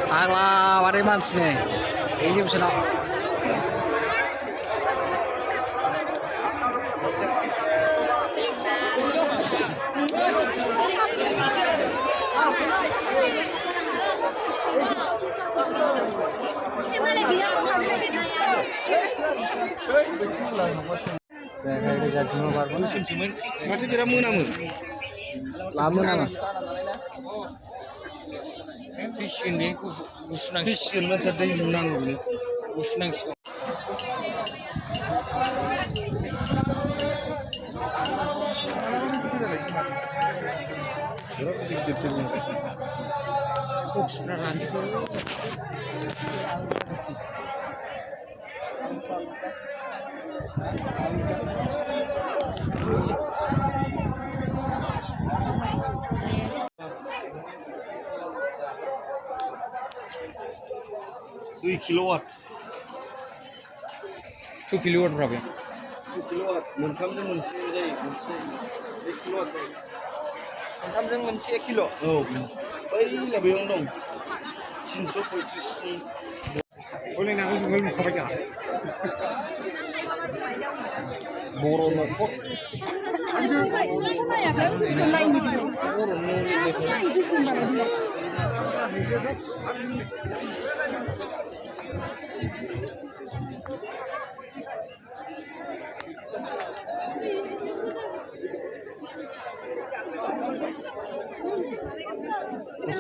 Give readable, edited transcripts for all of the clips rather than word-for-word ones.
Alah, ada mans nih. Ini bisa nak. Mati beramu namu. Lama nama. Fiskin masa dah nang ni. Usnang. Dui kilowatt. 2 kilowatt berapa? 2 kilowatt. Monthamजों मोनसे जायो मोनसे 1 kilowatt जायो. मोनथामजों मोनसे 1 kilo. औ. बै लामायावनो दं. 335 नि. Oleh nak jual muka baca. बर' न'खर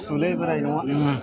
सुलै बोराय नङा